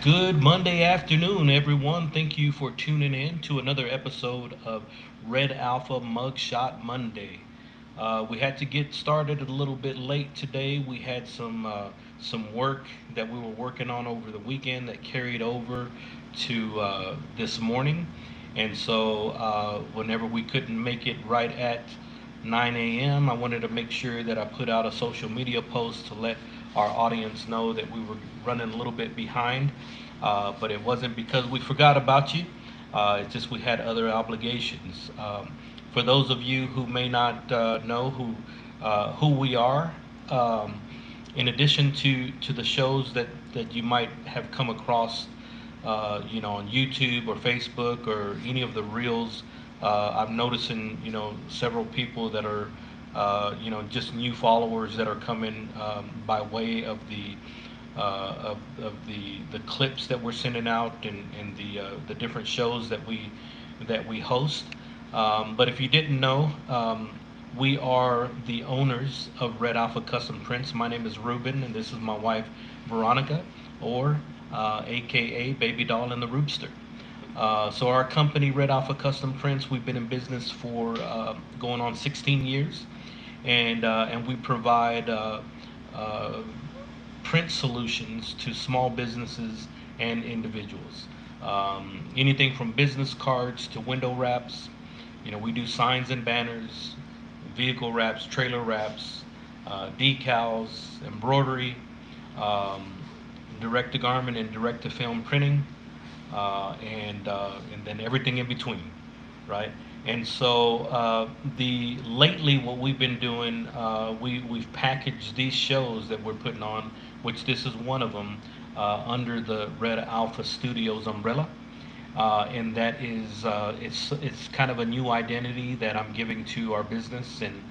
Good Monday afternoon, everyone. Thank you for tuning in to another episode of Red Alpha Mugshot Monday. We had to get started a little bit late today. We had some work that we were working on over the weekend that carried over to this morning, and so whenever we couldn't make it right at 9 a.m., I wanted to make sure that I put out a social media post to let our audience know that we were running a little bit behind. But it wasn't because we forgot about you. It's just we had other obligations. For those of you who may not know who we are, um, in addition to the shows that you might have come across, on YouTube or Facebook or any of the reels, I'm noticing, several people that are, just new followers that are coming by way of the clips that we're sending out and the different shows that we host. But if you didn't know, we are the owners of Red Alpha Custom Prints. My name is Ruben, and this is my wife Veronica, or AKA Baby Doll and the Roopster. So our company, Red Alpha Custom Prints, we've been in business for going on 16 years, and we provide uh, print solutions to small businesses and individuals. Anything from business cards to window wraps. We do signs and banners, vehicle wraps, trailer wraps, decals, embroidery, um, direct to garment and direct to film printing, and then everything in between, right? And so the lately what we've been doing, we've packaged these shows that we're putting on, which this is one of them, under the Red Alpha Studios umbrella. And that is it's kind of a new identity that I'm giving to our business, and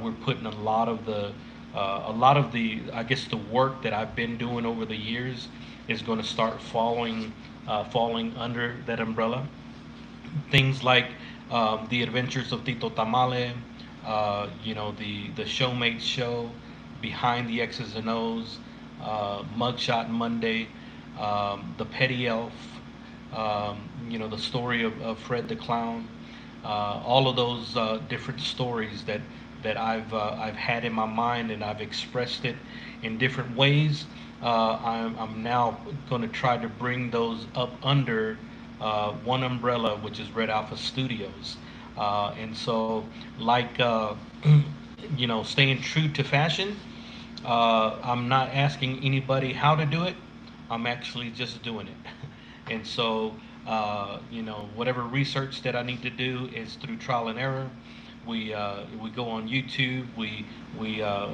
we're putting a lot of the I guess the work that I've been doing over the years is going to start falling under that umbrella. Things like the Adventures of Tito Tamale, the Showmates show, Behind the X's and O's, Mugshot Monday, the Petty Elf, the story of Fred the Clown, all of those different stories that I've had in my mind, and I've expressed it in different ways. I'm now going to try to bring those up under one umbrella, which is Red Alpha Studios. And so, like, staying true to fashion, I'm not asking anybody how to do it. I'm actually just doing it. And so, whatever research that I need to do is through trial and error. We go on YouTube. We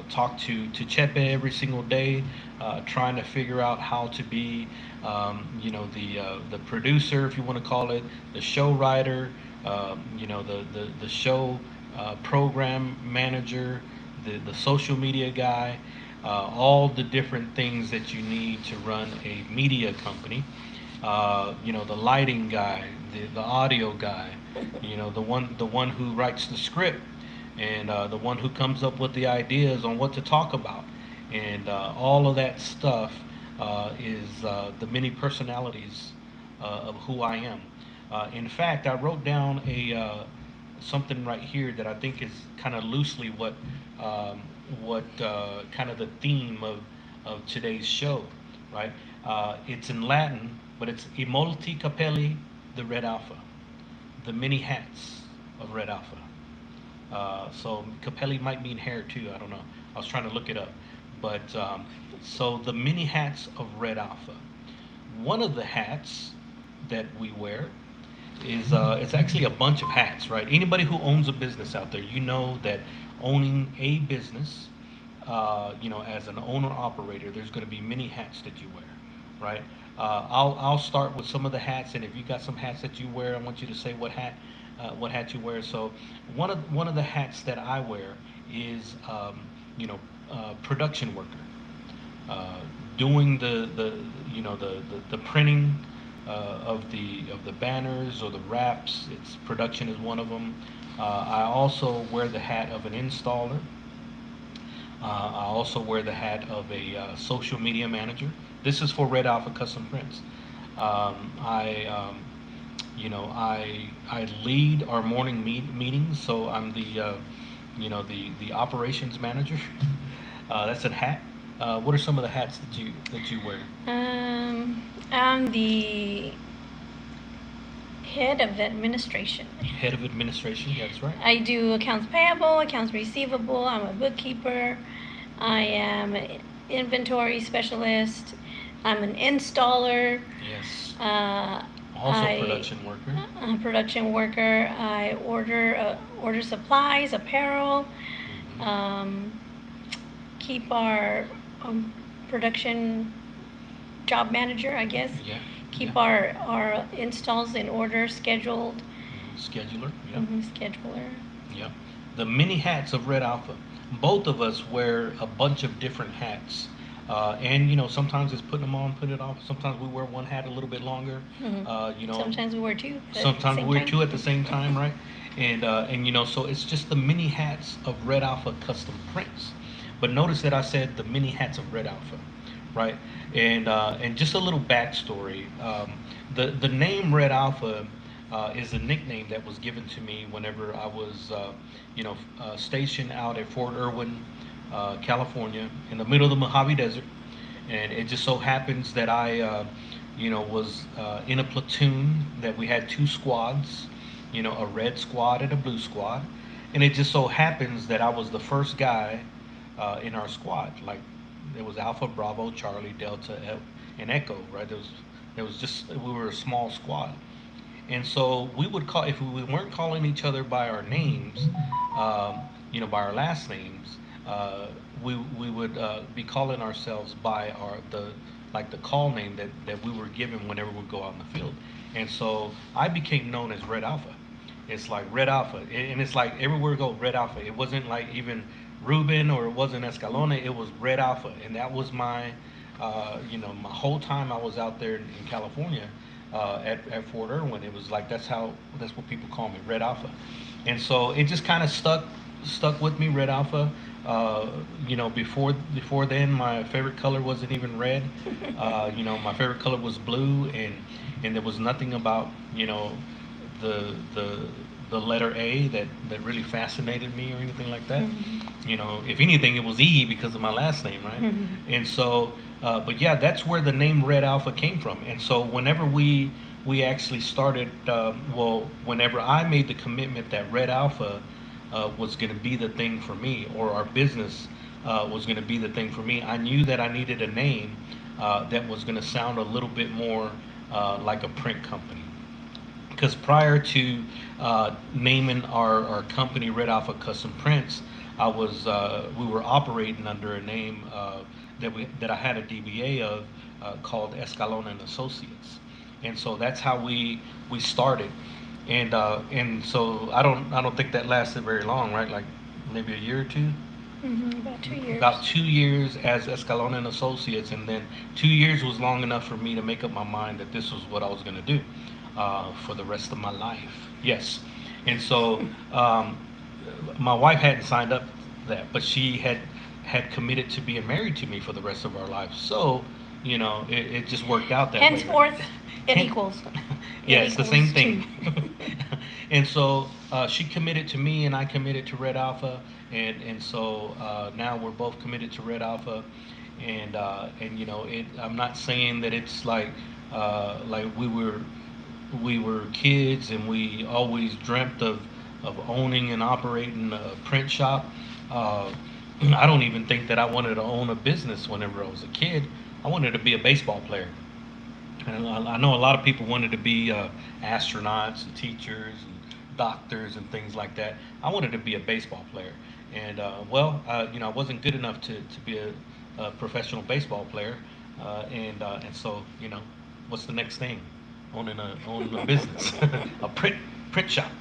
talk to Chepe every single day, trying to figure out how to be, the producer, if you want to call it, the show writer, the show program manager, the social media guy, all the different things that you need to run a media company. The lighting guy, the audio guy, the one who writes the script, and the one who comes up with the ideas on what to talk about, and all of that stuff is the many personalities of who I am. In fact, I wrote down a something right here that I think is kind of loosely what kind of the theme of today's show, right? It's in Latin, but it's I molti Cappelli, the Red Alpha, the many hats of Red Alpha. So Capelli might mean hair too. I don't know. I was trying to look it up, but so the many hats of Red Alpha. One of the hats that we wear is it's actually a bunch of hats, right? Anybody who owns a business out there, you know that owning a business, as an owner operator, there's going to be many hats that you wear, right? I'll start with some of the hats, and if you got some hats that you wear, I want you to say what hat you wear. So one of the hats that I wear is production worker, uh, doing the printing of the banners or the wraps. It's production is one of them. I also wear the hat of an installer. I also wear the hat of a social media manager. This is for Red Alpha Custom Prints. I I lead our morning meetings, so I'm the operations manager. That's a hat. What are some of the hats that you wear? I'm the head of administration. Head of administration. Yeah, that's right. I do accounts payable, accounts receivable. I'm a bookkeeper. I am an inventory specialist. I'm an installer. Yes. Uh, Also production worker. I'm a production worker. I order supplies, apparel. Um, keep our production job manager, I guess. Yeah. Keep Yeah. our installs in order, scheduled. Scheduler. Yeah. Scheduler. Yeah. The mini hats of Red Alpha. Both of us wear a bunch of different hats. And sometimes it's putting them on, putting it off. Sometimes we wear one hat a little bit longer. Sometimes we wear two. Sometimes we wear two at the same time, right? And so it's just the mini hats of Red Alpha custom prints. But notice that I said the mini hats of Red Alpha, right? And just a little backstory. The name Red Alpha is a nickname that was given to me whenever I was stationed out at Fort Irwin, California, in the middle of the Mojave Desert. And it just so happens that I was in a platoon that we had two squads, a red squad and a blue squad. And it just so happens that I was the first guy in our squad. Like, it was Alpha, Bravo, Charlie, Delta, and Echo, right? There was just, we were a small squad. And so we would call, if we weren't calling each other by our names, by our last names, uh, we would be calling ourselves by the call name that we were given whenever we go out in the field. And so I became known as Red Alpha. It's like Red Alpha, and it's like everywhere we go, Red Alpha. It wasn't like even Ruben or it wasn't Escalona. It was Red Alpha, and that was my whole time I was out there in California at Fort Irwin. It was like that's what people call me, Red Alpha, and so it just kind of stuck with me, Red Alpha. Before then, my favorite color wasn't even red. My favorite color was blue, and there was nothing about the the the letter A that really fascinated me or anything like that. If anything, it was E because of my last name, right? And so, but yeah, that's where the name Red Alpha came from. And so, whenever we actually started, whenever I made the commitment that Red Alpha was going to be the thing for me, or our business was going to be the thing for me, I knew that I needed a name that was going to sound a little bit more like a print company. Because prior to naming our company Red Alpha Custom Prints, we were operating under a name that I had a DBA of called Escalona and Associates, and so that's how we started, and so I don't think that lasted very long, right? Like maybe a year or two. About 2 years. About 2 years as Escalona and Associates, and then 2 years was long enough for me to make up my mind that this was what I was going to do for the rest of my life. Yes, and so my wife hadn't signed up for that, but she had committed to being married to me for the rest of our life. So it just worked out that way. Henceforth, it equals. Yeah, it's the same thing. And so she committed to me, and I committed to Red Alpha, and so now we're both committed to Red Alpha, and I'm not saying that it's like we were kids and we always dreamt of owning and operating a print shop. I don't even think that I wanted to own a business whenever I was a kid. I wanted to be a baseball player. And I know a lot of people wanted to be astronauts and teachers and doctors and things like that. I wanted to be a baseball player. And I wasn't good enough to be a professional baseball player. And so, what's the next thing? Owning a business, a print shop,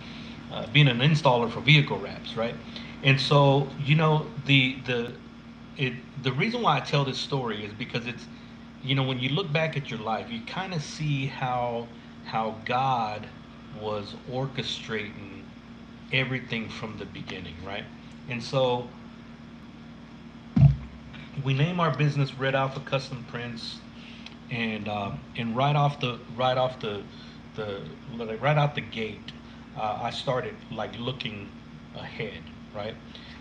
being an installer for vehicle wraps, right? And so, the reason why I tell this story is because when you look back at your life, you kind of see how God was orchestrating everything from the beginning, right? And so we name our business Red Alpha Custom Prints. and the like right out the gate, I started like looking ahead, right?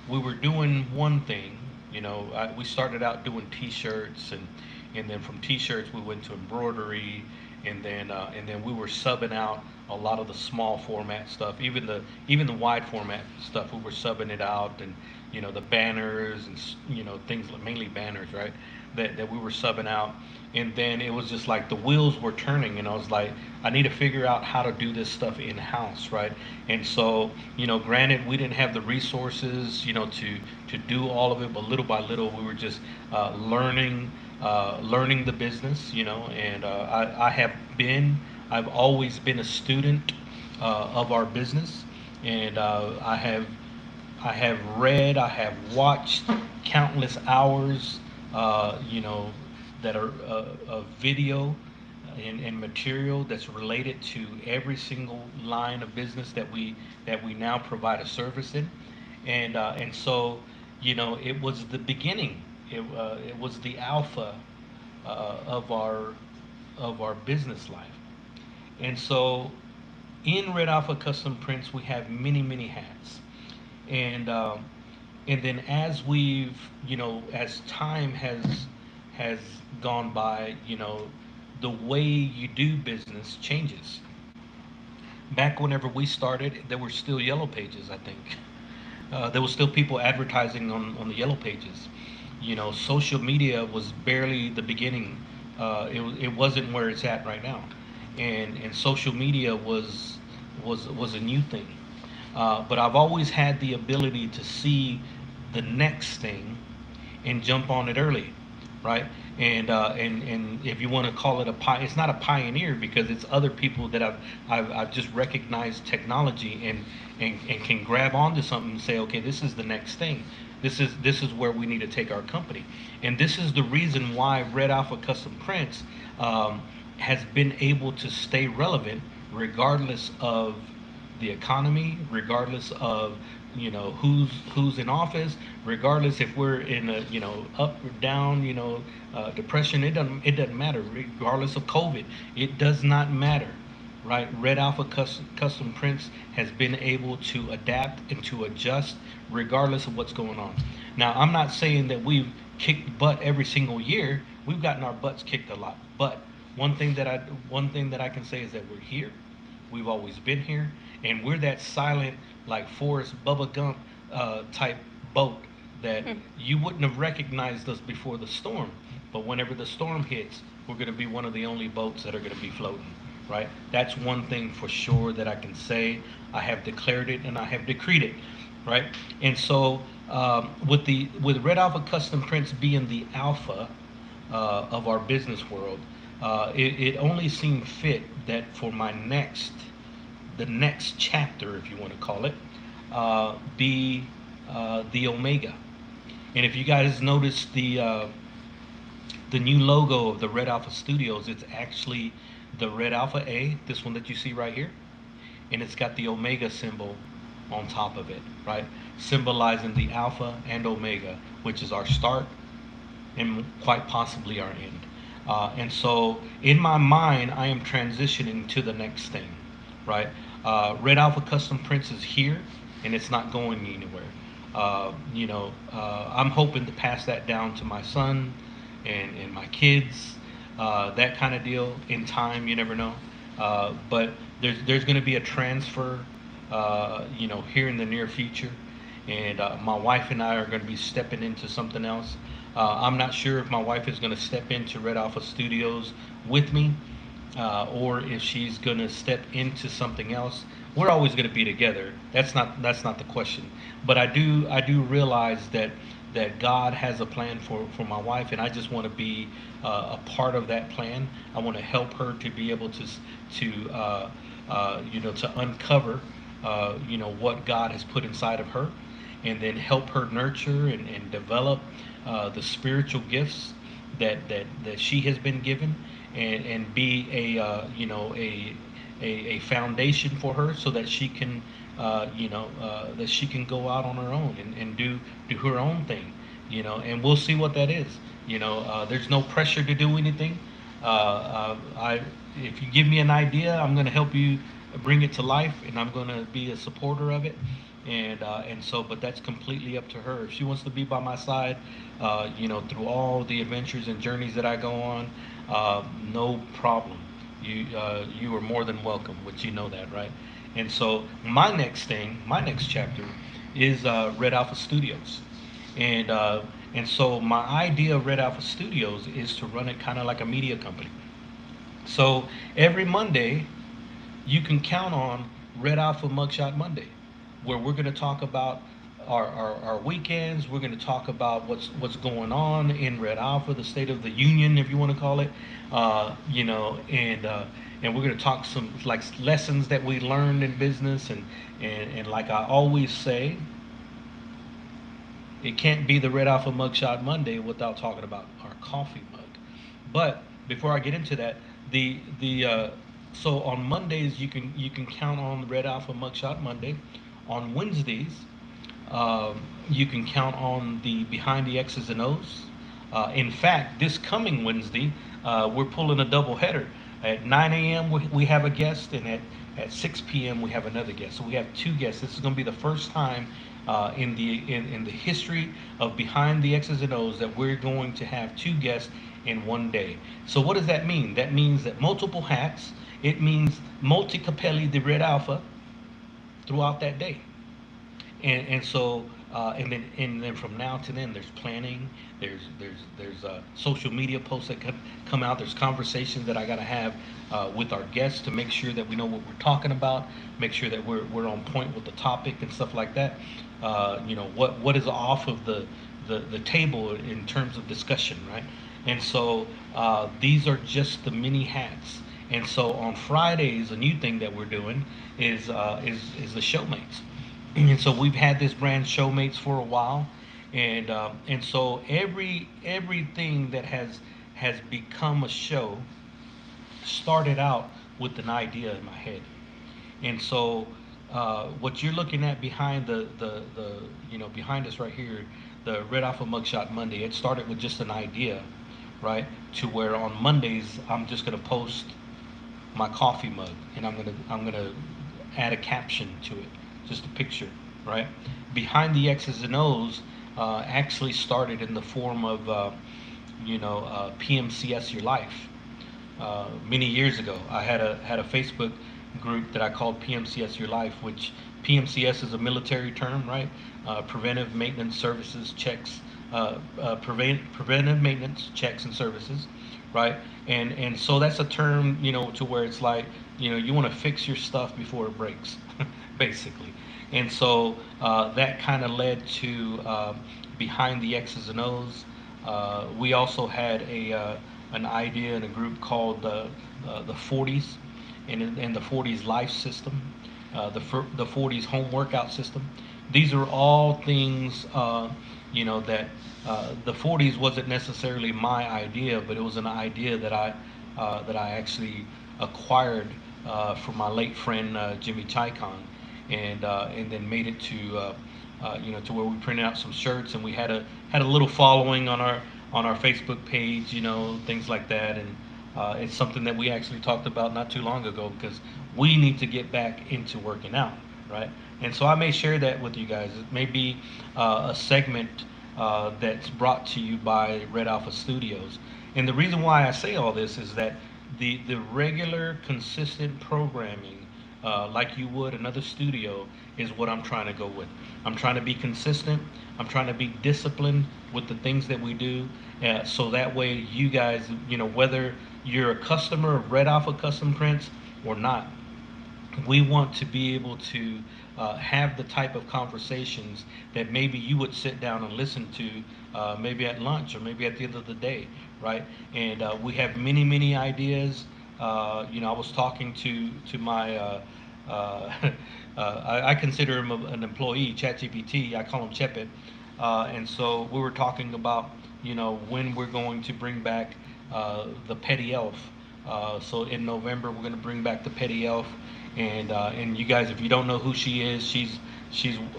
We were doing one thing, we started out doing T-shirts, and then from T-shirts we went to embroidery, and then we were subbing out a lot of the small format stuff, even the wide format stuff. We were subbing it out, and the banners and things like mainly banners, right? That we were subbing out, and then it was just like the wheels were turning, and I was like, I need to figure out how to do this stuff in house, right? And so, granted, we didn't have the resources, to do all of it, but little by little, we were just learning the business, and I've always been a student of our business, and I have read, I have watched countless hours, that are of video and material that's related to every single line of business that we now provide a service in, and so it was the beginning. It was the alpha of our business life, and so in Red Alpha Custom Prints we have many hats, and and then as time has gone by, the way you do business changes. Back whenever we started, there were still yellow pages, I think. There was still people advertising on the yellow pages. Social media was barely the beginning. It wasn't where it's at right now, and social media was a new thing. But I've always had the ability to see the next thing and jump on it early, right? And if you want to call it it's not a pioneer, because it's other people that I've just recognized technology, and can grab onto something and say, okay, this is the next thing. This is where we need to take our company, and this is the reason why Red Alpha Custom Prints has been able to stay relevant regardless of the economy, regardless of who's in office, regardless if we're in a up or down, depression. It doesn't matter. Regardless of COVID, it does not matter, right? Red Alpha Custom Prints has been able to adapt and to adjust regardless of what's going on. Now, I'm not saying that we've kicked butt every single year. We've gotten our butts kicked a lot, but one thing that I can say is that we're here. We've always been here, and we're that silent, like Forrest Bubba Gump type boat that you wouldn't have recognized us before the storm. But whenever the storm hits, we're going to be one of the only boats that are going to be floating, right? That's one thing for sure that I can say. I have declared it and I have decreed it, right? And so with Red Alpha Custom Prints being the alpha of our business world, it only seemed fit that for the next chapter, if you want to call it, be the Omega. And if you guys notice the new logo of the Red Alpha Studios, it's actually the Red Alpha A, this one that you see right here, and it's got the Omega symbol on top of it, right? Symbolizing the Alpha and Omega, which is our start and quite possibly our end. And so in my mind, I am transitioning to the next thing, right? Red Alpha Custom Prints is here, and it's not going anywhere. I'm hoping to pass that down to my son and my kids, that kind of deal in time. You never know. But there's going to be a transfer, here in the near future, and my wife and I are going to be stepping into something else. I'm not sure if my wife is going to step into Red Alpha Studios with me, or if she's going to step into something else. We're always going to be together. That's not the question. But I do realize that God has a plan for my wife, and I just want to be a part of that plan. I want to help her to be able to uncover what God has put inside of her, and then help her nurture and develop the spiritual gifts that she has been given, and be a foundation for her, so that she can go out on her own and do her own thing, and we'll see what that is. There's no pressure to do anything. If you give me an idea, I'm going to help you bring it to life, and I'm going to be a supporter of it. And so, but that's completely up to her. If she wants to be by my side, through all the adventures and journeys that I go on, no problem. You are more than welcome, which you know that, right? And so, my next chapter, is Red Alpha Studios, and uh, and so my idea of Red Alpha Studios is to run it kind of like a media company. So every Monday, you can count on Red Alpha Mugshot Monday, where we're going to talk about our weekends. We're going to talk about what's going on in Red Alpha, the State of the Union, if you want to call it, and we're going to talk some like lessons that we learned in business, and like I always say, it can't be the Red Alpha Mugshot Monday without talking about our coffee mug. But before I get into that, the so on Mondays you can count on the Red Alpha Mugshot Monday. On Wednesdays, you can count on the Behind the X's and O's. In fact, this coming Wednesday, we're pulling a double header. At 9 a.m. We have a guest, and at 6 p.m. we have another guest. So we have two guests. This is going to be the first time in the history of Behind the X's and O's that we're going to have two guests in one day. So what does that mean? That means that multiple hats. It means multi Cappelli the Red Alpha throughout that day. And then from now to then, there's planning. There's social media posts that come out. There's conversations that I got to have with our guests to make sure that we know what we're talking about. Make sure that we're on point with the topic and stuff like that. What is off of the table in terms of discussion, right? And so these are just the mini hats. And so on Fridays, a new thing that we're doing is the showmates. And so we've had this brand Showmates for a while, and so everything that has become a show started out with an idea in my head. And so what you're looking at behind the behind us right here, the Red Alpha Mugshot Monday, it started with just an idea, right? To where on Mondays I'm just gonna post my coffee mug, and I'm gonna add a caption to it, just a picture, right? Behind the X's and O's actually started in the form of PMCS Your Life. Many years ago, I had a Facebook group that I called PMCS Your Life, which PMCS is a military term, right? Preventive Maintenance Services Checks, preventive maintenance checks and services, right? And so that's a term, to where it's like, you want to fix your stuff before it breaks, basically. And so that kind of led to Behind the X's and O's. We also had an idea in a group called the 40s, and the 40s life system, the 40s home workout system. These are all things, that the 40s wasn't necessarily my idea, but it was an idea that I actually acquired from my late friend Jimmy Chicon, and then made it to where we printed out some shirts, and we had a little following on our Facebook page, things like that. And it's something that we actually talked about not too long ago, because we need to get back into working out, right? And so I may share that with you guys. It may be a segment that's brought to you by Red Alpha Studios. And the reason why I say all this is that the regular, consistent programming, like you would another studio, is what I'm trying to go with. I'm trying to be consistent. I'm trying to be disciplined with the things that we do, so that way you guys, whether you're a customer of Red Alpha Custom Prints or not, we want to be able to have the type of conversations that maybe you would sit down and listen to, maybe at lunch or maybe at the end of the day, right? And we have many, many ideas. I was talking to my, I consider him an employee, ChatGPT. I call him Chepet. And so we were talking about, when we're going to bring back the Petty Elf. So in November, we're going to bring back the Petty Elf, and you guys, if you don't know who she is, she's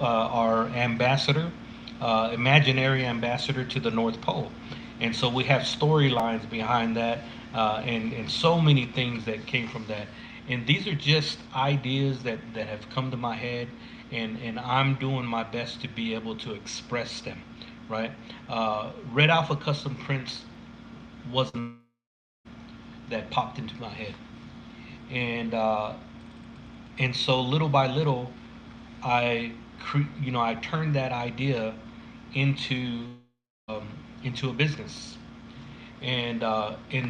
our ambassador, imaginary ambassador to the North Pole. And so we have storylines behind that, and so many things that came from that. And these are just ideas that have come to my head, and I'm doing my best to be able to express them, right? Red Alpha Custom Prints was an idea that popped into my head, and and so little by little, I turned that idea into into a business, and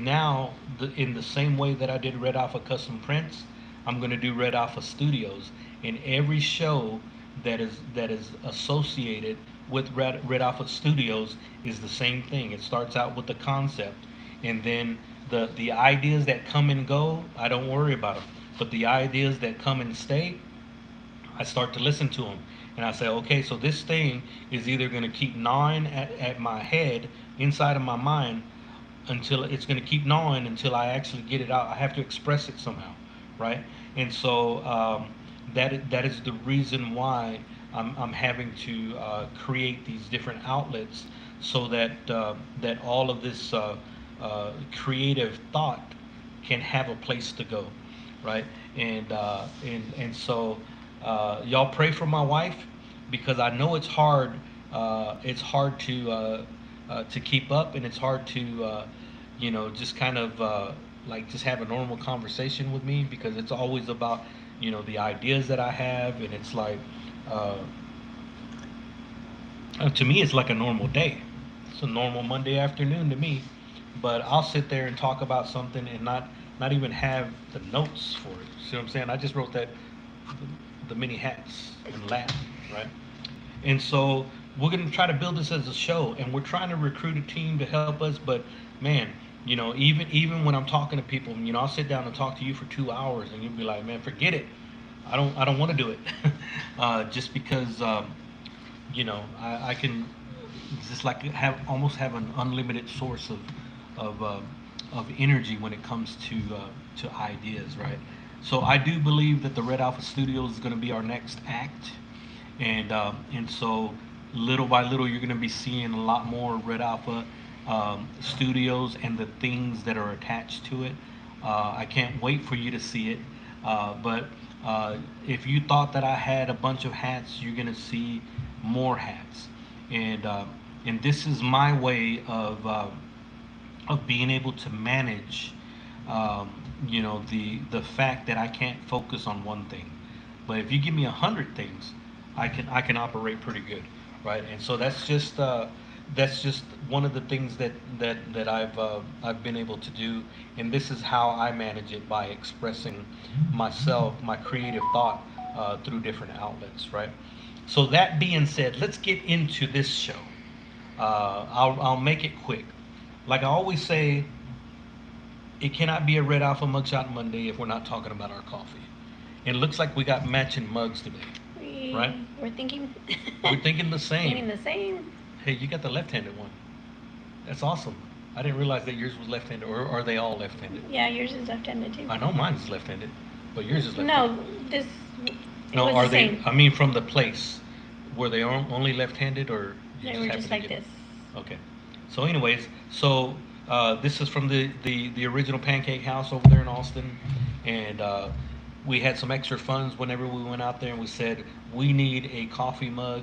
now in the same way that I did Red Alpha Custom Prints, I'm going to do Red Alpha Studios. And every show that is associated with Red Alpha Studios is the same thing. It starts out with the concept, and then the ideas that come and go, I don't worry about them. But the ideas that come and stay, I start to listen to them. And I say, okay, so this thing is either going to keep gnawing at my head, inside of my mind, until it's going to keep gnawing until I actually get it out. I have to express it somehow, right? And so that is the reason why I'm having to create these different outlets so that all of this creative thought can have a place to go, right? And so y'all pray for my wife because I know it's hard. It's hard to keep up, and it's hard to just kind of like just have a normal conversation with me because it's always about the ideas that I have, and it's like uh, to me it's like a normal day. It's a normal Monday afternoon to me, but I'll sit there and talk about something and not even have the notes for it. See what I'm saying? I just wrote that the mini hats in Latin, right? And so we're going to try to build this as a show, and we're trying to recruit a team to help us. But man, even when I'm talking to people, I'll sit down and talk to you for 2 hours, and you'll be like, man, forget it. I don't want to do it, just because I can just like have an unlimited source of energy when it comes to ideas, right? So I do believe that the Red Alpha Studios is going to be our next act, and so little by little you're going to be seeing a lot more Red Alpha Studios and the things that are attached to it. I can't wait for you to see it. But if you thought that I had a bunch of hats, you're going to see more hats, and uh, and this is my way of being able to manage, the fact that I can't focus on one thing. But if you give me 100 things, I can operate pretty good, right? And so that's just one of the things that I've been able to do, and this is how I manage it by expressing myself, my creative thought through different outlets, right? So that being said, let's get into this show. I'll make it quick. Like I always say, it cannot be a Red Alpha Mugshot Monday if we're not talking about our coffee. And it looks like we got matching mugs today, right? We're thinking. We're thinking the same. Thinking the same. Hey, you got the left-handed one. That's awesome. I didn't realize that yours was left-handed, or are they all left-handed? Yeah, yours is left-handed too. I know mine's left-handed, but yours is left-handed. No, this. No, was are the they? same. I mean, from the place, were they only left-handed, or you They were happened just to like get- this. Okay. So, anyways, this is from the original Pancake House over there in Austin, and we had some extra funds whenever we went out there, and we said we need a coffee mug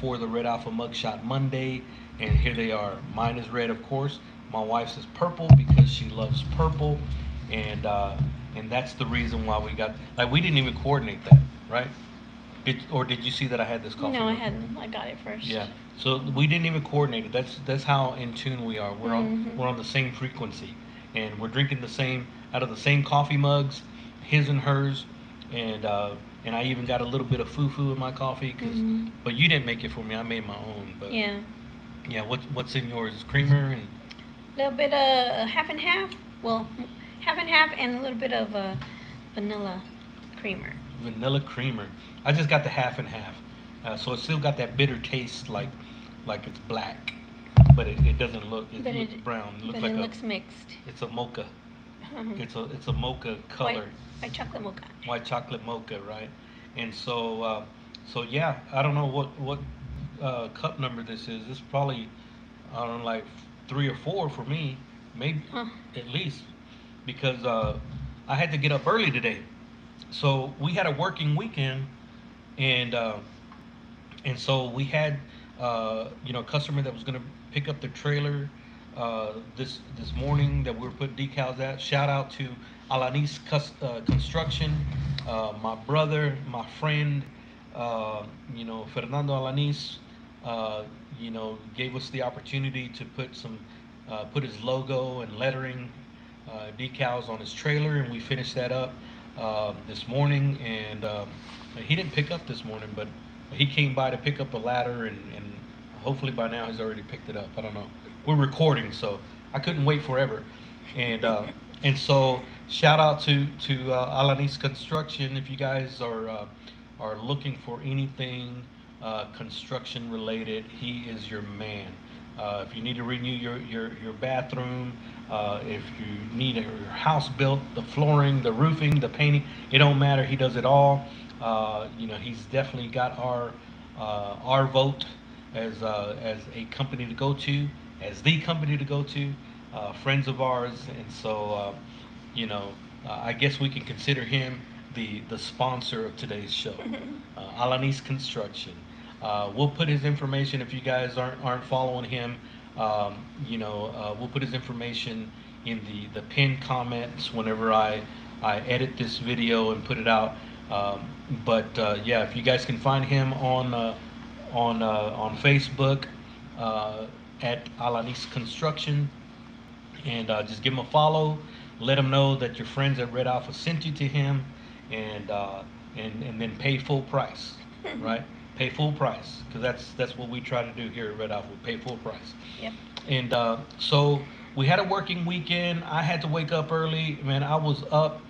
for the Red Alpha Mugshot Monday, and here they are. Mine is red, of course. My wife's is purple because she loves purple, and that's the reason why we got. Like we didn't even coordinate that, right? Did you see that I had this coffee No, I mug? hadn't. I got it first. Yeah. So we didn't even coordinate it. That's how in tune we are. We're on the same frequency, and we're drinking the same out of the same coffee mugs, his and hers, and I even got a little bit of foo in my coffee but you didn't make it for me. I made my own. But Yeah. yeah, what's in yours? Creamer and A little bit of half and half. Well, half and half, and a little bit of vanilla creamer. vanilla creamer. I just got the half and half, so it still got that bitter taste, like it's black, but it doesn't look. It But looks it, brown. It looks but like it a. looks mixed. It's a mocha. White, It's a mocha color, white chocolate mocha. white chocolate mocha, right? And so yeah, I don't know what cup number this is. It's probably I don't know, like 3 or 4 for me, maybe Huh. at least, because I had to get up early today. So we had a working weekend, and so we had a customer that was going to pick up the trailer this morning that we were putting decals at. Shout out to Alanis Construction, my brother, my friend, Fernando Alanis. Gave us the opportunity to put his logo and lettering decals on his trailer, and we finished that up this morning. And he didn't pick up this morning, but he came by to pick up a ladder, and hopefully by now he's already picked it up. I don't know. We're recording, so I couldn't wait forever. And so shout out to Alanis Construction. If you guys are looking for anything construction related, he is your man. If you need to renew your bathroom, if you need your house built, the flooring, the roofing, the painting, it don't matter. He does it all. He's definitely got our vote as a company to go to, as the company to go to, friends of ours, and so I guess we can consider him the sponsor of today's show, Alanis Construction. We'll put his information if you guys aren't following him. We'll put his information in the pinned comments whenever I edit this video and put it out. But if you guys can find him on Facebook at Alanis Construction, and just give him a follow. Let him know that your friends at Red Alpha sent you to him, and then pay full price, right? Pay full price, because that's what we try to do here at Red Alpha. Pay full price. Yep. And so we had a working weekend. I had to wake up early. Man, I was up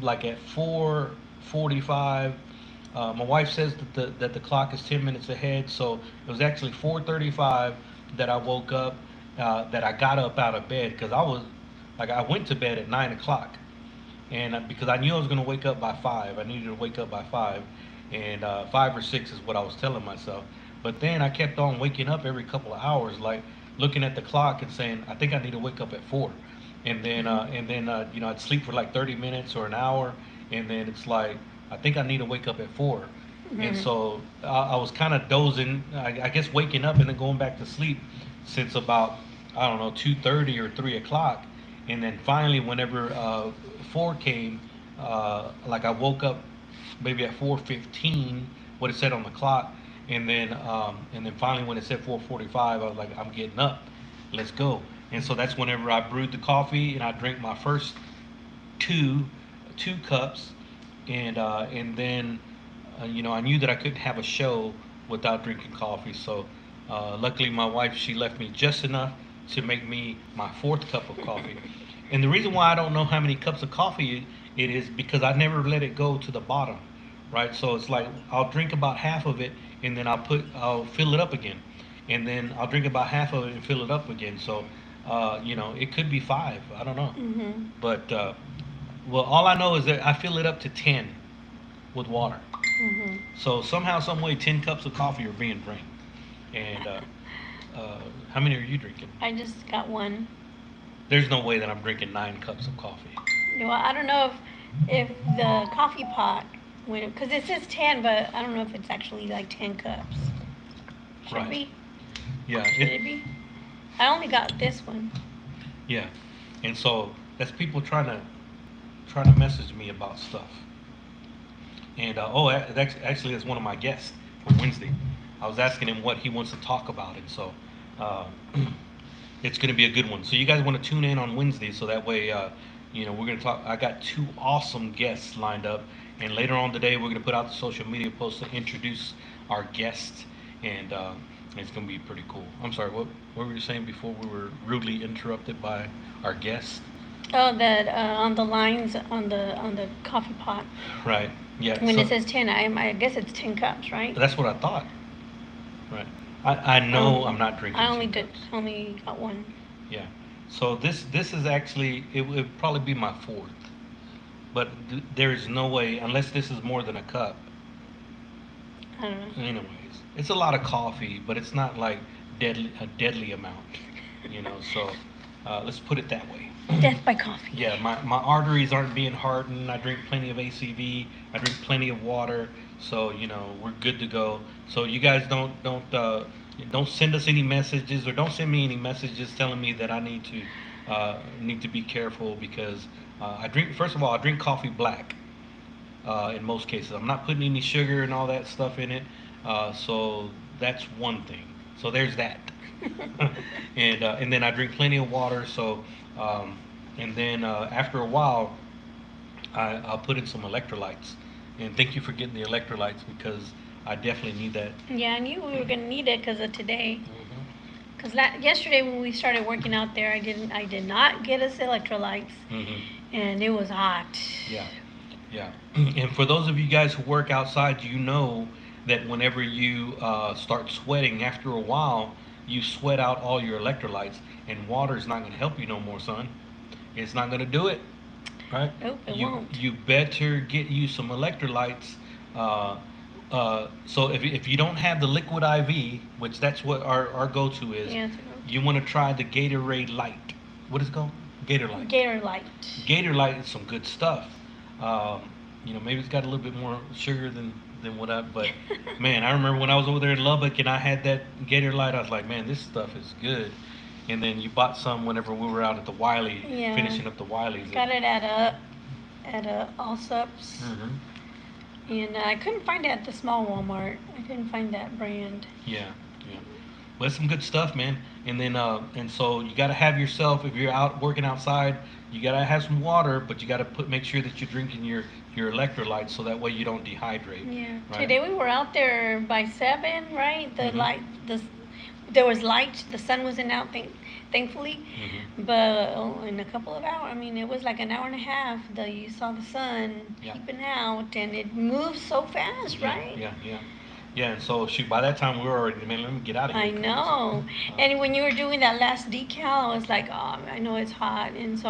like at 4:45. My wife says that the clock is 10 minutes ahead, so it was actually 4:35 that I woke up. That I got up out of bed, because I went to bed at 9 o'clock, and because I knew I was going to wake up by 5. I needed to wake up by 5, and 5 or 6 is what I was telling myself. But then I kept on waking up every couple of hours, like looking at the clock and saying, I think I need to wake up at 4. And then I'd sleep for like 30 minutes or an hour, and then it's like, I think I need to wake up at 4. And so I was kind of dozing, I guess waking up and then going back to sleep since about, I don't know, 2:30 or 3 o'clock. And then finally, whenever 4 came, like I woke up maybe at 4:15, what it said on the clock. And then finally, when it said 4:45, I was like, I'm getting up, let's go. And so that's whenever I brewed the coffee, and I drank my first two cups. And then I knew that I couldn't have a show without drinking coffee. So luckily, my wife, she left me just enough to make me my 4th cup of coffee. And the reason why I don't know how many cups of coffee it is, because I never let it go to the bottom, right? So it's like I'll drink about half of it, and then I'll fill it up again, and then I'll drink about half of it and fill it up again. So it could be 5. I don't know. But well, all I know is that I fill it up to 10 with water. So somehow, some way, 10 cups of coffee are being drank. And how many are you drinking? I just got one. There's no way that I'm drinking 9 cups of coffee. Well, I don't know if the coffee pot, because it says 10, but I don't know if it's actually like 10 cups. Should Right. it be? Yeah. Should it be? I only got this one. Yeah. And so that's people trying to message me about stuff. And actually, that's one of my guests for Wednesday. I was asking him what he wants to talk about, and so it's going to be a good one. So you guys want to tune in on Wednesday, so that way, we're going to talk. I got 2 awesome guests lined up, and later on today, we're going to put out the social media post to introduce our guests, and it's going to be pretty cool. I'm sorry, what were you saying before we were rudely interrupted by our guest? Oh, that on the lines on the coffee pot. Right. Yeah. When so it says 10, I guess it's 10 cups, right? that's what I thought. Right. I know I'm not drinking. I only 10 cups. only got one. Yeah. So this is actually, it would probably be my 4th, but there is no way, unless this is more than a cup. I don't know. Anyways, it's a lot of coffee, but it's not like a deadly amount. So Let's put it that way. Death by coffee. Yeah, my arteries aren't being hardened. I drink plenty of ACV. I drink plenty of water, so we're good to go. So you guys don't send us any messages, or don't send me any messages telling me that I need to be careful, because I drink. First of all, I drink coffee black. In most cases, I'm not putting any sugar and all that stuff in it. So that's one thing. So there's that. And then I drink plenty of water. So and then after a while, I'll put in some electrolytes. And thank you for getting the electrolytes, because I definitely need that. Yeah, I knew we were gonna need it because of today. Hmm. Because yesterday when we started working out there, I did not get us electrolytes, Hmm. and it was hot. Yeah, yeah. And for those of you guys who work outside, you know that whenever you start sweating, after a while, you sweat out all your electrolytes, and water is not going to help you no more, son. It's not going to do it, right? Nope, it You won't. you better get you some electrolytes. Uh, so if you don't have the liquid IV, which that's what our go-to is, Yeah, you want to try the Gatorade Light. What is it called? Gator Light. Gator Light. Gator Light is some good stuff. Um, maybe it's got a little bit more sugar than what I. But man, I remember when I was over there in Lubbock and I had that Gator Light. I was like, man, this stuff is good. And then you bought some whenever we were out at the Wiley, Yeah. finishing up the Wileys. Got it at a Allsups, Hmm. and I couldn't find it at the small Walmart. I couldn't find that brand. Yeah, yeah. Well, it's some good stuff, man. And then and so you got to have yourself, if you're out working outside, you got to have some water, but you got to make sure that you're drinking your electrolytes, so that way you don't dehydrate. Yeah. Right? Today we were out there by 7, right? The Mhm. light, there was light. The sun wasn't out, thankfully. Mhm. But in a couple of hours, I mean, it was like an hour and a half. You saw the sun Yeah. peeping out, and it moves so fast, Yeah, right? yeah, yeah. Yeah, and so shoot, by that time we were already, man, let me get out of here. I know. And when you were doing that last decal, I was like, oh, I know it's hot, and so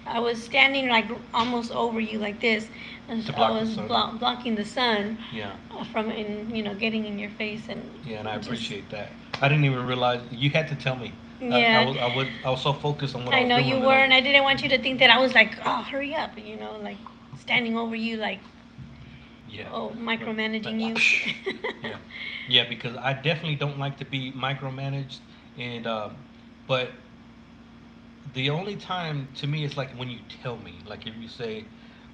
I was standing like almost over you like this, and To I block the was sun. blocking the sun Yeah, from getting in your face and yeah, and I just- appreciate that. I didn't even realize you had to tell me. Yeah. I was so focused on what I I was know doing. you that were, and I didn't want you to think that I was like, oh, hurry up, like standing over you, like, Yeah. oh, micromanaging you. Yeah, yeah, because I definitely don't like to be micromanaged, and but the only time to me is like when you tell me, like if you say,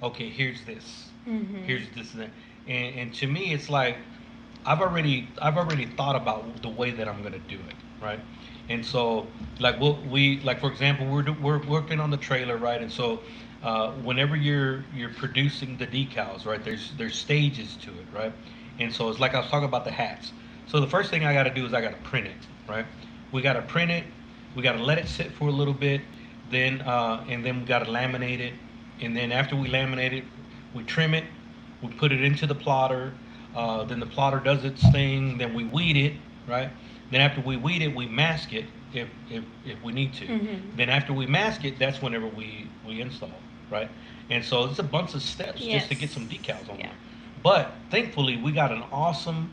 okay, here's this and that, and to me it's like I've already thought about the way that I'm gonna do it, right? And so like we like, for example, we're working on the trailer, right? And so whenever you're producing the decals, right? There's stages to it, right? And so it's like I was talking about the hats. So the first thing I got to do is I got to print it, right? We got to print it. We got to let it sit for a little bit, then and then we got to laminate it, and then after we laminate it, we trim it, we put it into the plotter. Then the plotter does its thing. Then we weed it, right? Then after we weed it, we mask it if we need to. Then after we mask it, that's whenever we install, right? And so it's a bunch of steps just to get some decals on Yeah. there. But thankfully, we got an awesome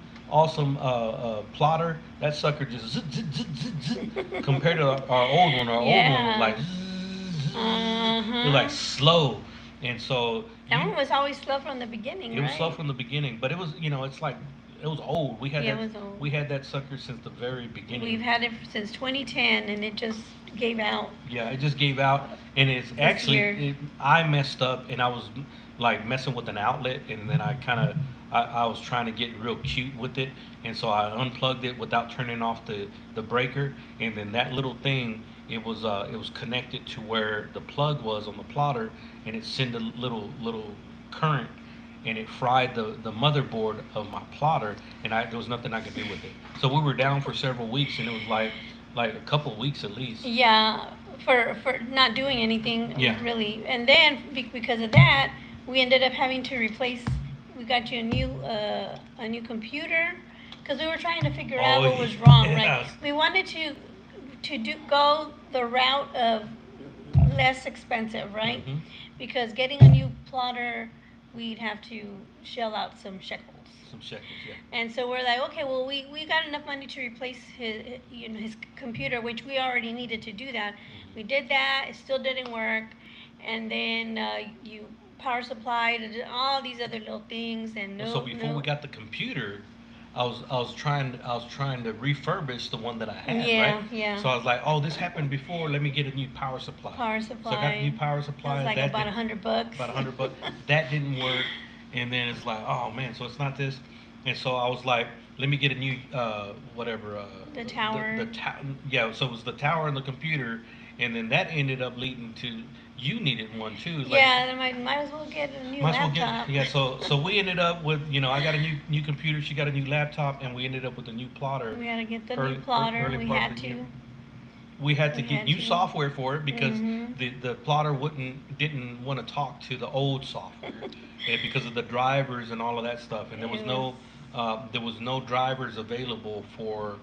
plotter. That sucker just compared to our old one. Our old one was like it was like slow, and so That one was always slow from the beginning, it was right? slow from the beginning. But it was, it's like it was old. We had Yeah, that. it was old. We had that sucker since the very beginning. We've had it since 2010, and it just gave out. Yeah, it just gave out, and it's actually year. I messed up, and I was like messing with an outlet, and then I was trying to get real cute with it, and so I unplugged it without turning off the breaker, and then that little thing, it was connected to where the plug was on the plotter, and it sent a little current, and it fried the motherboard of my plotter, and there was nothing I could do with it. So we were down for several weeks, and it was like a couple of weeks at least. Yeah, for not doing anything Yeah. really, and then because of that, we ended up having to replace. We got you a new computer because we were trying to figure out Oh, what was wrong. yes. Right, we wanted to go the route of less expensive, right? Mhm. Because getting a new plotter, we'd have to shell out some shekels. Some shekels, yeah. And so we're like, okay, well, we got enough money to replace his computer, which we already needed to do that. We did that. It still didn't work. And then you power supplied and all these other little things, and Well, so no, before we no. got the computer, I was trying to refurbish the one that I had, right? Yeah, yeah. So I was like, oh, this happened before. Let me get a new power supply. Power So I got a new supply. power That was supply. like That about did $100. about 100 bucks. That didn't work, and then it's like, oh man, so it's not this. And so I was like, let me get a new whatever The tower. yeah. So it was the tower and the computer, and then that ended up leading to you needed one too. It's like Yeah, I might as well get a new might as well get laptop. yeah. So we ended up with I got a new computer. She got a new laptop, and we ended up with a new plotter. We had to get the new plotter. Early We part of had the year. to. We had to We get had new to. software for it because Mhm. the plotter wouldn't didn't want to talk to the old software because of the drivers and all of that stuff, and It was. there was no drivers available for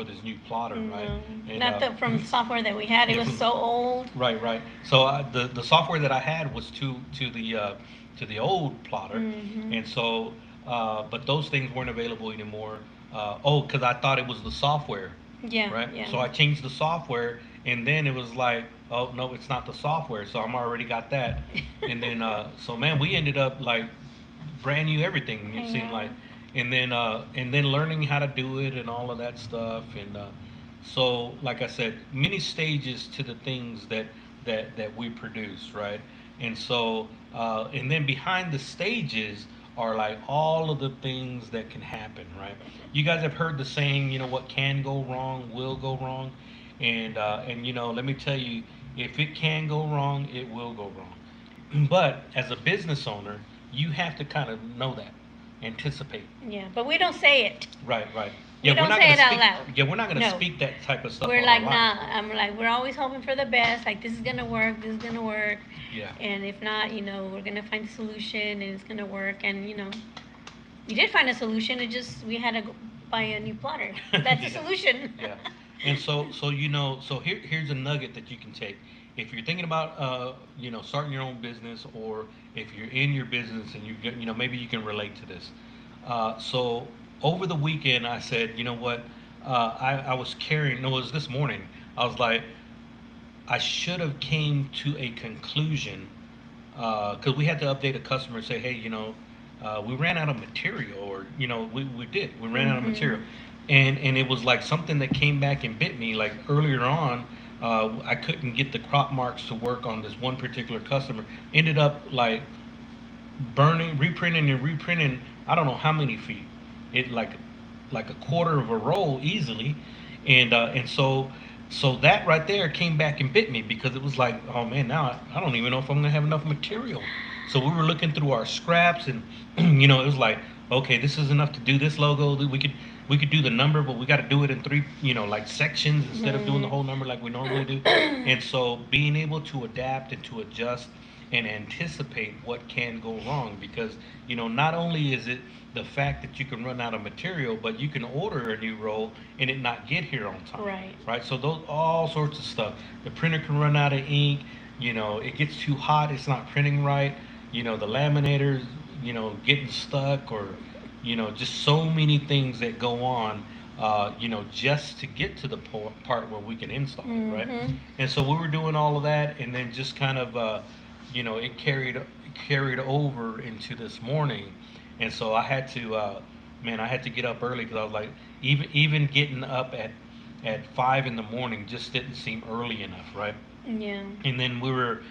this new plotter, right? No, And not the from software that we had. It yeah, was from so old. right. So the software that I had was to the old plotter, Mhm. and so but those things weren't available anymore. Because I thought it was the software, Yeah, right? yeah. So I changed the software, and then it was like, oh no, it's not the software. So I'm already got that, and then so man, we ended up like brand new everything. It I seemed like, know. and then learning how to do it and all of that stuff, and so like I said, many stages to the things that we produce, right? And so and then behind the stages are like all of the things that can happen, right? You guys have heard the saying, what can go wrong will go wrong, and let me tell you, if it can go wrong, it will go wrong. But as a business owner, you have to kind of know that, anticipate. Yeah, but we don't say it. Right. We Yeah, we're don't not say gonna it out speak. loud. Yeah, we're not gonna No. speak that type of stuff We're on our like, live. nah. I'm like, we're always hoping for the best. Like, this is gonna work. This is gonna work. Yeah. And if not, we're gonna find a solution, and it's gonna work. And we did find a solution. It just we had to go buy a new plotter. That's the Yeah. solution. Yeah. And so here's a nugget that you can take. If you're thinking about starting your own business, or if you're in your business and maybe you can relate to this. So over the weekend, I said, you know what? I was carrying. No, it was this morning. I was like, I should have came to a conclusion because we had to update a customer and say, hey, we ran out of material, or we did, we ran out of Mhm. material, and it was like something that came back and bit me. Like earlier on, I couldn't get the crop marks to work on this one particular customer. Ended up like burning, reprinting, and reprinting. I don't know how many feet. It like a quarter of a roll easily, and so that right there came back and bit me because it was like, oh man, now I don't even know if I'm gonna have enough material. So we were looking through our scraps, and it was like, okay, this is enough to do this logo. We could do the number, but we got to do it in three, like sections instead of doing the Mhm. whole number like we normally do. And so being able to adapt and to adjust and anticipate what can go wrong, because not only is it the fact that you can run out of material, but you can order a new roll and it not get here on time. Right. Right. So those all sorts of stuff. The printer can run out of ink. It gets too hot, it's not printing right. The laminators, getting stuck, or just so many things that go on, just to get to the part where we can install it, right? Mhm. And so we were doing all of that, and then just kind of, it carried over into this morning, and so I had to get up early because I was like, even getting up at 5 in the morning just didn't seem early enough, right? Yeah. And then we were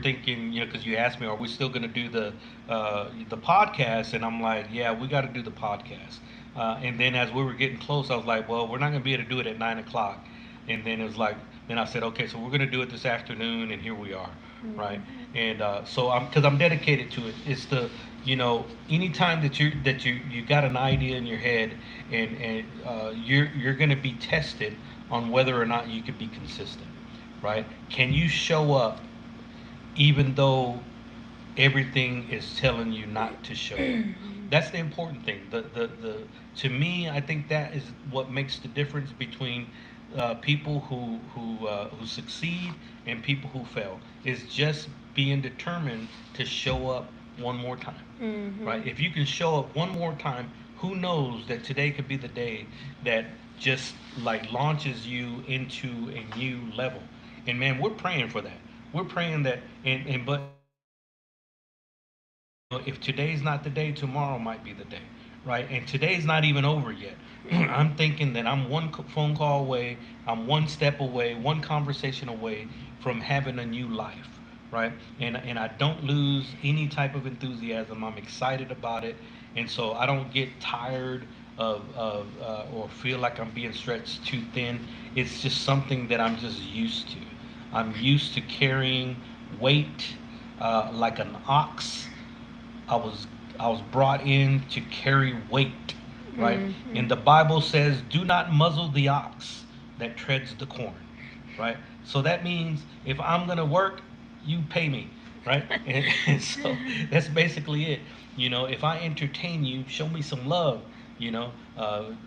thinking, because you asked me, are we still going to do the podcast? And I'm like, yeah, we got to do the podcast. And then as we were getting close, I was like, well, we're not going to be able to do it at 9 o'clock. And then it was like, then I said, okay, so we're going to do it this afternoon, and here we are, right? And so because I'm dedicated to it. It's anytime that you got an idea in your head, and you're going to be tested on whether or not you could be consistent, right? Can you show up even though everything is telling you not to show up? That's the important thing. The To me, I think that is what makes the difference between people who succeed and people who fail. Is just being determined to show up one more time, right? Mhm. If you can show up one more time, who knows that today could be the day that just like launches you into a new level. And man, we're praying for that. We're praying that, and but if today's not the day, tomorrow might be the day, right? And today's not even over yet. I'm thinking that I'm one phone call away, I'm one step away, one conversation away from having a new life, right? And I don't lose any type of enthusiasm. I'm excited about it, and so I don't get tired of or feel like I'm being stretched too thin. It's just something that I'm just used to. I'm used to carrying weight like an ox. I was I was brought in to carry weight, right? And Mm-hmm. the Bible says, "Do not muzzle the ox that treads the corn," right? So that means if I'm gonna work, you pay me, right? And so that's basically it. If I entertain you, show me some love.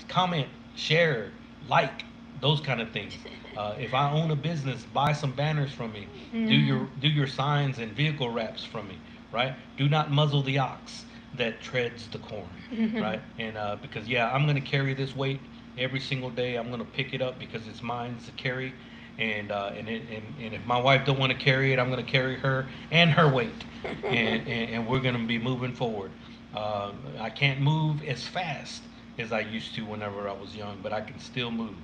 Comment, share, like those kind of things. If I own a business, buy some banners from me. Do Yeah. your signs and vehicle wraps from me, right? Do not muzzle the ox that treads the corn, right? And because yeah, I'm gonna carry this weight every single day. I'm gonna pick it up because it's mine to carry, and if my wife don't want to carry it, I'm gonna carry her and her weight, and we're gonna be moving forward. I can't move as fast as I used to whenever I was young, but I can still move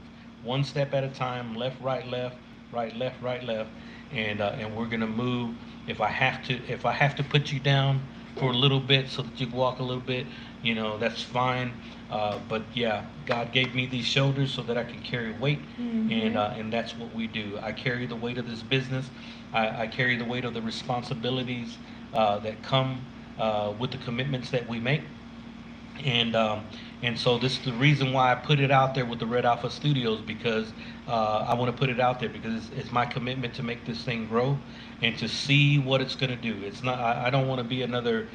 one step at a time, left, right, left, right, left, and we're gonna move. If I have to put you down for a little bit so that you can walk a little bit, that's fine. But yeah, God gave me these shoulders so that I can carry weight, and Mm-hmm. and that's what we do. I carry the weight of this business. I carry the weight of the responsibilities that come with the commitments that we make, and so this is the reason why I put it out there with the Red Alpha Studios, because I want to put it out there because it's my commitment to make this thing grow and to see what it's going to do. It's not. I don't want to be another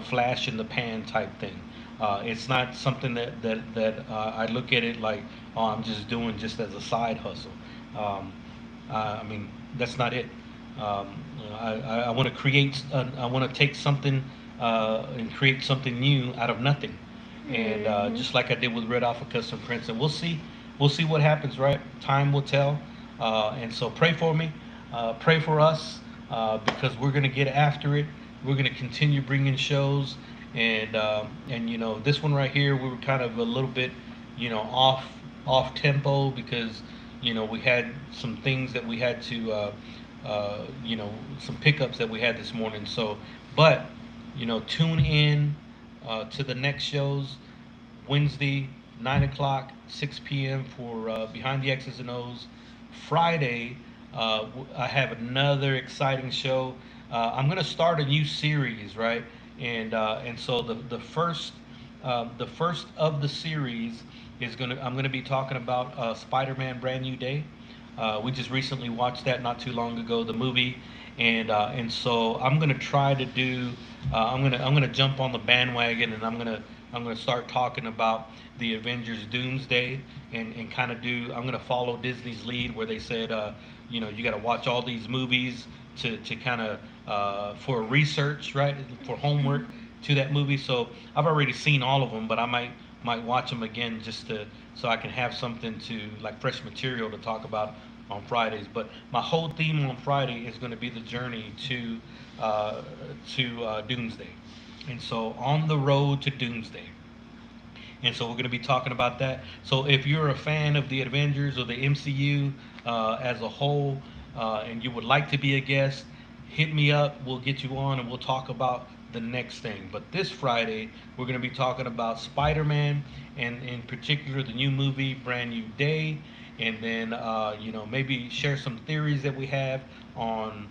flash in the pan type thing. It's not something that I look at it like, oh, I'm just doing just as a side hustle. Um, I mean, that's not it. I want to create. I want to take something and create something new out of nothing, and Mm-hmm. just like I did with Red Alpha Custom Prints, and we'll see what happens. Right, time will tell. And so pray for me, pray for us, because we're gonna get after it. We're gonna continue bringing shows, and this one right here, we were kind of a little bit off tempo because we had some things that we had to some pickups that we had this morning. So, but tune in to the next shows. Wednesday, 9 o'clock, 6 p.m. for Behind the X's and O's. Friday, I have another exciting show. I'm gonna start a new series, right? And so the first of the series is gonna I'm gonna be talking about Spider-Man: Brand New Day. We just recently watched that not too long ago, the movie, and so I'm gonna try to do. I'm gonna jump on the bandwagon, and I'm gonna start talking about the Avengers Doomsday, and kind of do. I'm gonna follow Disney's lead where they said, you got to watch all these movies to kind of for research, right, for homework to that movie. So I've already seen all of them, but I might watch them again just to so I can have something to like fresh material to talk about on Fridays. But my whole theme on Friday is going to be the journey uh, to Doomsday, and so on the road to Doomsday. And so we're going to be talking about that. So if you're a fan of the Avengers or the MCU as a whole, and you would like to be a guest, hit me up. We'll get you on and we'll talk about the next thing. But this Friday, we're going to be talking about Spider-Man, and in particular the new movie Brand New Day, and then maybe share some theories that we have on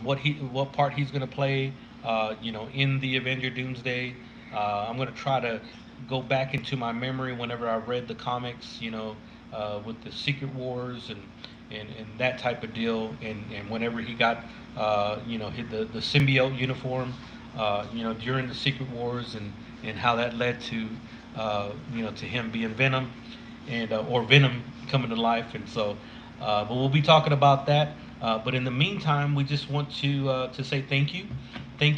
what part he's going to play, in the Avenger Doomsday. I'm going to try to go back into my memory whenever I read the comics, with the Secret Wars and that type of deal, and whenever he got, hit the symbiote uniform, during the Secret Wars, and how that led to, to him being Venom, and or Venom coming to life, and so, but we'll be talking about that. But in the meantime, we just want to say thank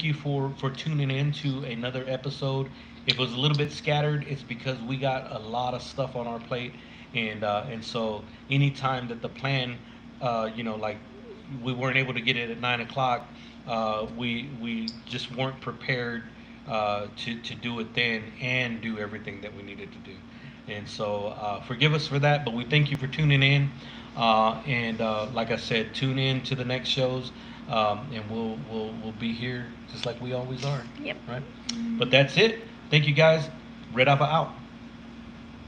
you for tuning in to another episode If it was a little bit scattered, it's because we got a lot of stuff on our plate, and so anytime that the plan, like we weren't able to get it at 9 o'clock, we just weren't prepared to do it then and do everything that we needed to do. And so forgive us for that, but we thank you for tuning in. And like I said, tune in to the next shows, and we'll be here just like we always are. Yep. Right. But that's it. Thank you guys. Red Alpha out.